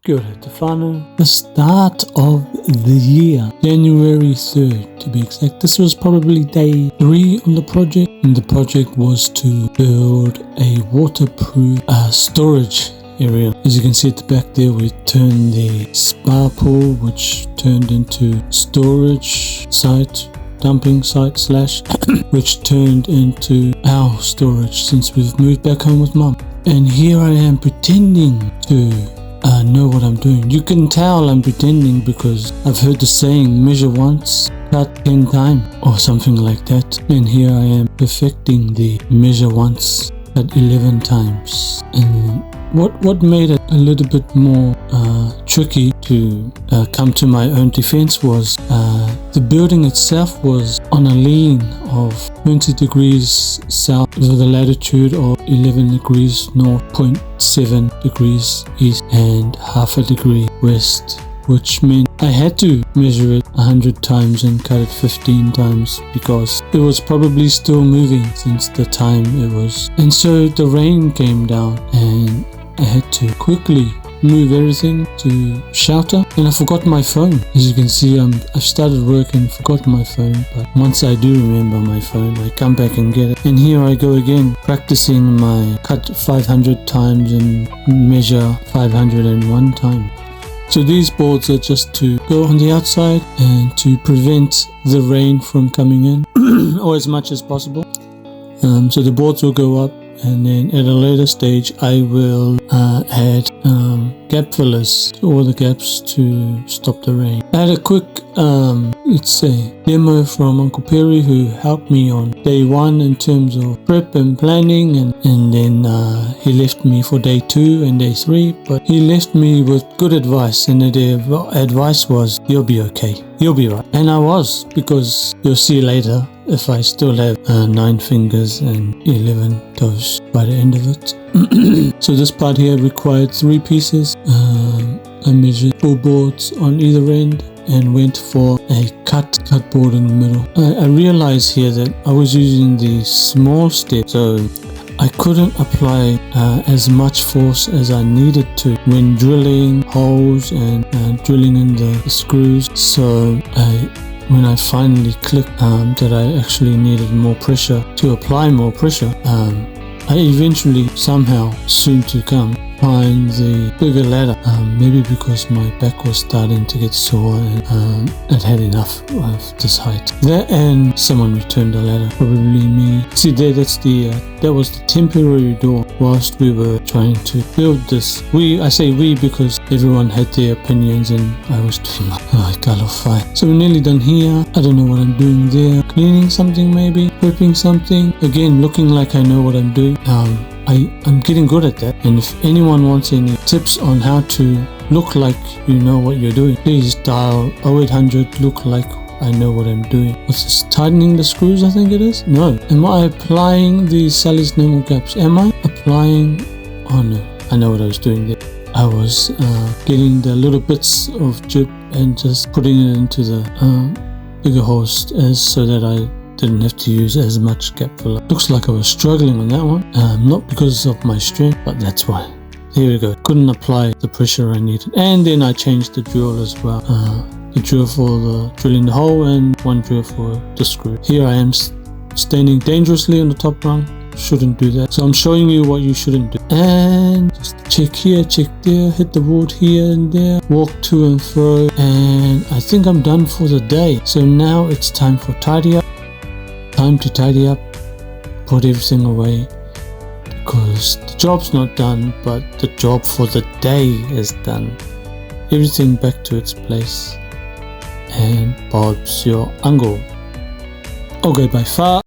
Kia ora te whānau. The start of the year, January 3rd to be exact. This was probably day 3 on the project, and the project was to build a waterproof slash area. As you can see at the back there, we turned the spa pool, which turned into storage site, dumping site slash, which turned into our storage since we've moved back home with mum. And here I am pretending to know what I'm doing. You can tell I'm pretending because I've heard the saying, measure once, cut 10 times, or something like that. And here I am perfecting the measure once, cut 11 times. And what made it a little bit more tricky to come to my own defense was the building itself was on a lean of 20 degrees south with a latitude of 11 degrees north, 0.7 degrees east, and half a degree west, which meant I had to measure it 100 times and cut it 15 times because it was probably still moving since the time it was. And so the rain came down and I had to quickly move everything to shelter, and I forgot my phone. As you can see, I've started work and forgotten my phone, but once I do remember my phone, I come back and get it. And here I go again, practicing my cut 500 times and measure 501 times. So these boards are just to go on the outside and to prevent the rain from coming in or as much as possible. So the boards will go up, and then at a later stage I will add gap fillers to all the gaps to stop the rain. I had a quick let's say demo from Uncle Perry, who helped me on day 1 in terms of prep and planning, and then he left me for day 2 and day 3, but he left me with good advice, and the advice was, you'll be okay, you'll be right. And I was, because you'll see later if I still have 9 fingers and 11 toes by the end of it. So this part here required 3 pieces. I measured 4 boards on either end and went for a cut board in the middle. I realized here that I was using the small step, so I couldn't apply as much force as I needed to when drilling holes and drilling in the screws. So when I finally clicked that I actually needed more pressure to apply more pressure, I eventually, somehow, soon to come, find the bigger ladder, maybe because my back was starting to get sore and I'd had enough of this height. That and someone returned the ladder, probably me. See there, that was the temporary door whilst we were trying to build this. I say we because everyone had their opinions and I was doing my color fine. So we're nearly done here. I don't know what I'm doing there. Cleaning something maybe, prepping something. Again, looking like I know what I'm doing. I'm getting good at that, and if anyone wants any tips on how to look like you know what you're doing, please dial 0800 look like I know what I'm doing. What's this? Tightening the screws, I think it is? No. Am I applying the Sally's normal gaps? Am I applying? Oh no, I know what I was doing there. I was getting the little bits of drip and just putting it into the bigger holes so that I didn't have to use as much gap filler. Looks like I was struggling on that one, not because of my strength, but that's why. Here we go. Couldn't apply the pressure I needed, and then I changed the drill as well. The drill for the drilling the hole and one drill for the screw. Here I am standing dangerously on the top rung. Shouldn't do that. So I'm showing you what you shouldn't do. And just check here, check there, hit the wood here and there, walk to and fro, and I think I'm done for the day. So now it's time for tidy up. Time to tidy up, put everything away, because the job's not done, but the job for the day is done. Everything back to its place, and Bob's your uncle. Okay, by far